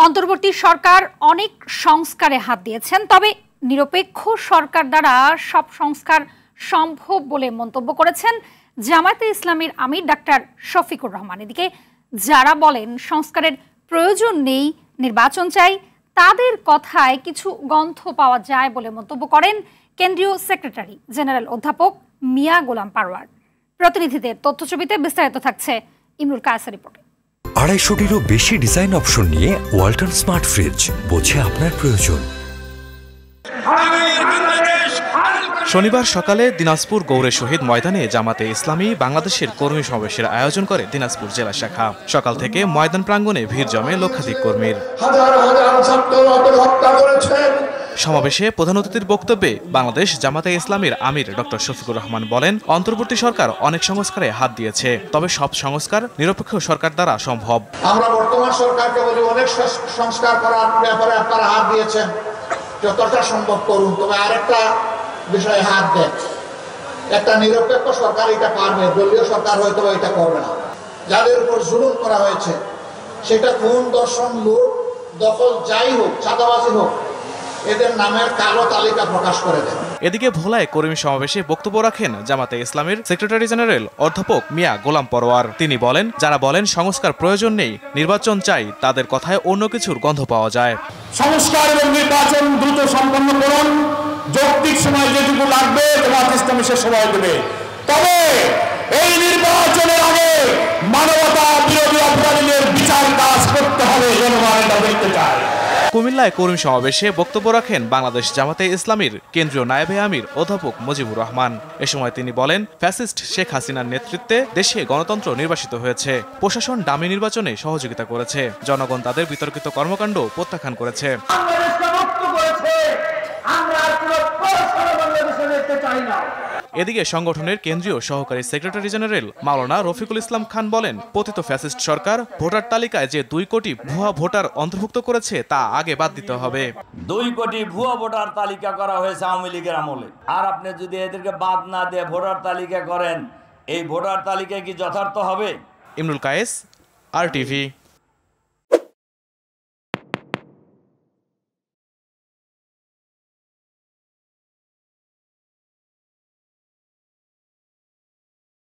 অন্তর্বর্তী সরকার অনেক সংস্কারে হাত দিয়েছেন, তবে নিরপেক্ষ সরকার দ্বারা সব সংস্কার সম্ভব বলে মন্তব্য করেছেন জামায়াতে ইসলামীর আমির ডাক্তার শফিকুর রহমান। এদিকে যারা বলেন সংস্কারের প্রয়োজন নেই, নির্বাচন চাই, তাদের কথায় কিছু গন্ধ পাওয়া যায় বলে মন্তব্য করেন কেন্দ্রীয় সেক্রেটারি জেনারেল অধ্যাপক মিয়া গোলাম পারওয়ার। প্রতিনিধিদের তথ্যছবিতে বিস্তারিত থাকছে ইমরুল কায়েসের রিপোর্টে। 250-টিরও বেশি ডিজাইন অপশন নিয়ে ওয়ালটন স্মার্ট ফ্রিজ, বোঝে আপনার প্রয়োজন। শনিবার সকালে দিনাজপুর গৌড়ে শহীদ ময়দানে জামাতে ইসলামী বাংলাদেশের কর্মী সমাবেশের আয়োজন করে দিনাজপুর জেলা শাখা। সকাল থেকে ময়দান প্রাঙ্গণে ভিড় জমে লক্ষাধিক কর্মীর। সমাবেশে প্রধান অতিথির বক্তব্যে বাংলাদেশ জামাতে ইসলামীর আমির ডক্টর শফিকুর রহমান বলেন, অন্তর্বর্তী সরকার অনেক সংস্কারে হাত দিয়েছে, তবে সব সংস্কার নিরপেক্ষ সরকার দ্বারা সম্ভব। আমরা বর্তমান সরকারকে বলি অনেক সংস্কার করার ব্যাপারে আপনারা হাত দিয়েছেন, যতটা সম্ভব করুন, তবে আরেকটা বিষয়ে হাত দেন। একটা নিরপেক্ষ সরকার এটা পারবে, দলীয় সরকার হয়তো এটা করবে না। যাদের উপর জুলুম করা হয়েছে, সেটা খুন, দর্শন, লুট, দখল যাই হোক, চাঁদাবাজি হোক, এদের নামের কালো তালিকা প্রকাশ করে দেন। এদিকে ভোলায় কর্মী সমাবেশে বক্তব্য রাখেন জামাতে ইসলামীর সেক্রেটারি জেনারেল অধ্যাপক মিয়া গোলাম পারওয়ার। তিনি বলেন, যারা বলেন সংস্কার প্রয়োজন নেই, নির্বাচন চাই, তাদের কথায় অন্য কিছুর গন্ধ পাওয়া যায়। সংস্কার এবং নির্বাচন দ্রুত সম্পন্ন করুন, যৌক্তিক সময় যেটুকু লাগবে জামাতে ইসলামী সে সময় দেবে, তবে এই নির্বাচনের আগে মানবতা বিরোধী অপরাধীদের বিচার কাজ করতে হবে, জনগণ এটা দেখতে চায়। কুমিল্লায় কর্মী সমাবেশে বক্তব্য রাখেন বাংলাদেশ জামাতে ইসলামীর কেন্দ্রীয় নায়েবে আমির অধ্যাপক মুজিবুর রহমান। এ সময় তিনি বলেন, ফ্যাসিস্ট শেখ হাসিনার নেতৃত্বে দেশে গণতন্ত্র নির্বাসিত হয়েছে, প্রশাসন ডামি নির্বাচনে সহযোগিতা করেছে, জনগণ তাদের বিতর্কিত কর্মকাণ্ড প্রত্যাখ্যান করেছে। এদিকে সংগঠনের কেন্দ্রীয় সহকারী সেক্রেটারি জেনারেল মাওলানা রফিকুল ইসলাম খান বলেন, পতিত ফ্যাসিস্ট সরকার ভোটার তালিকায় যে 2 কোটি ভুয়া ভোটার অন্তর্ভুক্ত করেছে তা আগে বাদ দিতে হবে। 2 কোটি ভুয়া ভোটার তালিকা করা হয়েছে আওয়ামী লীগের আমলে। আর আপনি যদি এদেরকে বাদ না দিয়ে ভোটার তালিকা করেন, এই ভোটার তালিকা কি যথার্থ হবে? ইমরুল কায়েস, RTV।